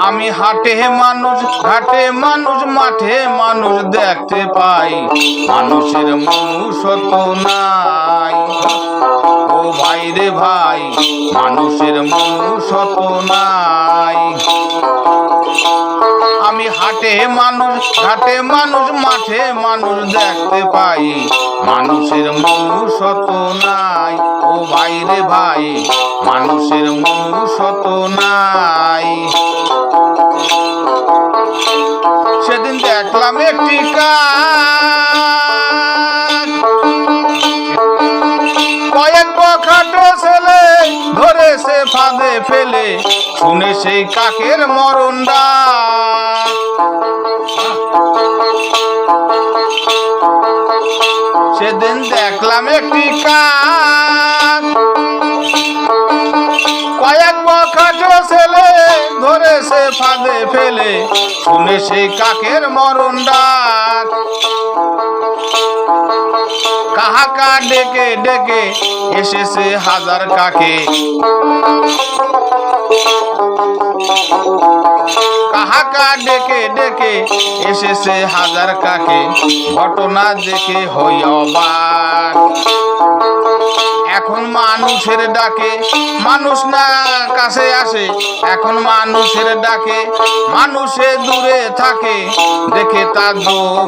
আমি হাটে মানুষ, ঘাটে মানুষ, মাঠে মানুষ দেখতে পাই, মানুষের মনুষ্যত্ব নাই। ও ভাই রে ভাই, মানুষের মনুষ্যত্ব নাই। আমি হাটে মানুষ, ঘাটে মানুষ, মাঠে মানুষ দেখতে পাই, মানুষের মনুষ্যত্ব নাই। ও ভাই রে ভাই, মানুষের মনুষ্যত্ব নাই। সেদিন দেখলাম একটি কাক, কয়েক বখাটে ছেলে ধরেছে ফাঁদে ফেলে, শুনে সেই কাকের মরণ ডাক। সেদিন দেখলাম একটি কাক, কয়েক বখাটে ছেলে ধরেছে ফাঁদে ফেলে, শুনে সেই কাকের মরণ ডাক। কাহাকা ডেকে ডেকে এসেছে হাজার কাকে, কাহাকা ডেকে ডেকে এসেছে হাজার কাকে, ঘটনা দেখে হই অবাক। এখন মানুষের ডাকে মানুষ না কাছে আসে, এখন মানুষের ডাকে মানুষে দূরে থাকে, দেখে তা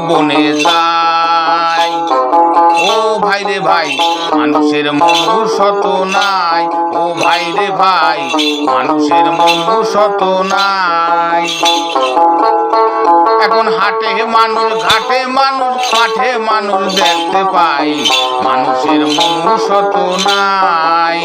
বনে যায়। ও ভাই রে ভাই, মানুষের মনুষ্যত্ব নাই। ও ভাই রে ভাই, মানুষের মনুষ্যত্ব নাই। এখন হাটে মানুষ, ঘাটে মানুষ, মাঠে মানুষ দেখতে পাই, মানুষের মনুষ্যত্ব নাই।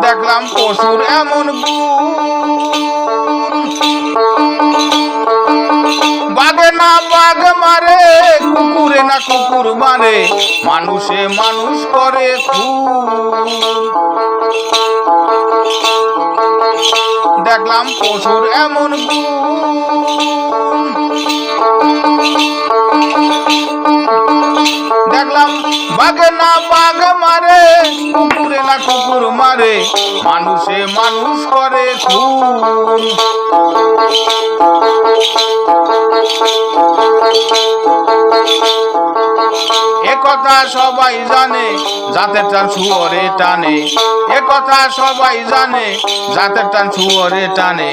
দেখলাম পশুর এমন বাঘে না বাঘ মারে, কুকুরে না কুকুর মারে, মানুষে মানুষ করে খুন। দেখলাম পশুর এমন দেখলাম বাঘে না বাঘ মারে, কুকুরে না কুকুর মারে, মানুষে মানুষ করে খুন। একথা সবাই জানে, জাতের টান শুয়োরে টানে, একথা সবাই জানে, জাতের টান শুয়োরে টানে।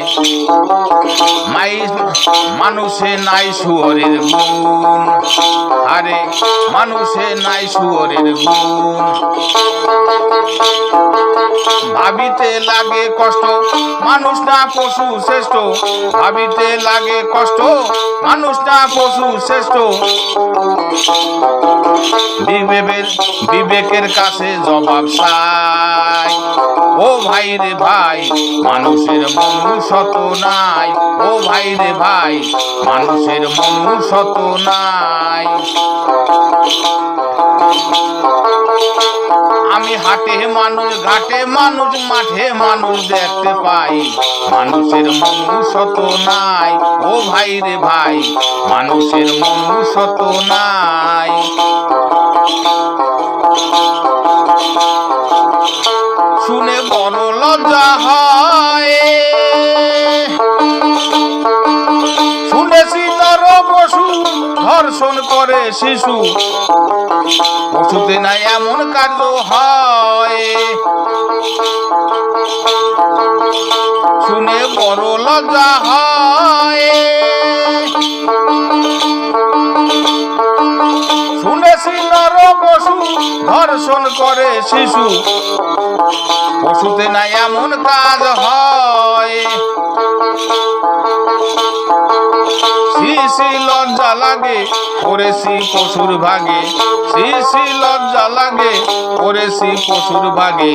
মানুষে নাই শুয়োরের গুণ, আরে মানুষে নাই শুয়োরের গুণ। ভাবিতে লাগে কষ্ট, মানুষ না পশু শ্রেষ্ঠ, ভাবিতে লাগে কষ্ট, মানুষ না পশু শ্রেষ্ঠ। বিবেকের কাছে জবাব চাই। ও ভাই রে ভাই, মানুষের মনুষ্যত্ব নাই। ও ভাই রে ভাই, মানুষের মনুষ্যত্ব নাই। আমি হাটে মানুষ, ঘাটে মানুষ, মাঠে মানুষ দেখতে পাই, মানুষের মনুষ্যত্ব নাই। ও ভাই রে ভাই, মানুষের মনুষ্যত্ব নাই। শুনে বড় লজ্জা হয়, শুনেছি নর পশু ধর্ষণ করে শিশু, পশুতে নাই এমন কার্য হয়। শুনে বড় লজ্জা হয়, শুনেছি নর পশু ধর্ষণ করে শিশু, পশুতে নাই এমন কাজ হয়। শ্রী লজ্জা লাগে করেছি পশুর ভাগে, শ্রী লজ্জা লাগে করেছি পশুর ভাগে।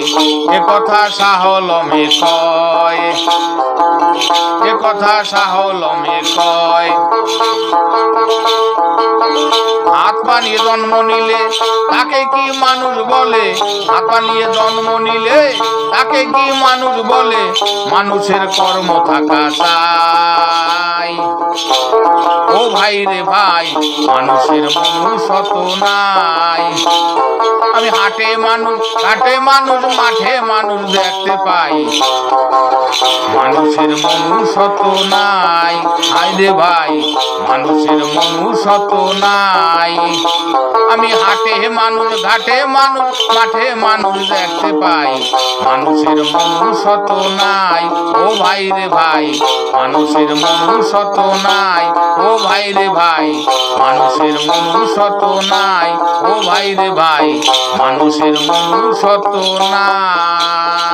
একথা সাহলমে কয়, একথা সাহলমে কয়। হাত পা নিয়ে জন্ম নিলে তাকে কি মানুষ বলে, হাত পা নিয়ে জন্ম নিলে তাকে কি মানুষ বলে, মানুষের কর্ম থাকা চাই। ভাই রে ভাই, মানুষের মনুষ্যত্ব নাই। আমি হাটে মানুষ, ঘাটে মানুষ, মাঠে মানুষ দেখতে পাই, মানুষের মনুষ্যত্ব নাই। হায় রে ভাই, মানুষের মনুষ্যত্ব নাই। আমি হাটে মানুষ, ঘাটে মানুষ, মাঠে মানুষ দেখতে পাই, মানুষের মনুষ্যত্ব নাই। ও ভাই রে ভাই, মানুষের মনুষ্যত্ব নাই। ও ভাই রে ভাই, মানুষের মনুষ্যত্ব নাই। ও ভাই রে ভাই, মানুষের মনুষ্যত্ব নাই।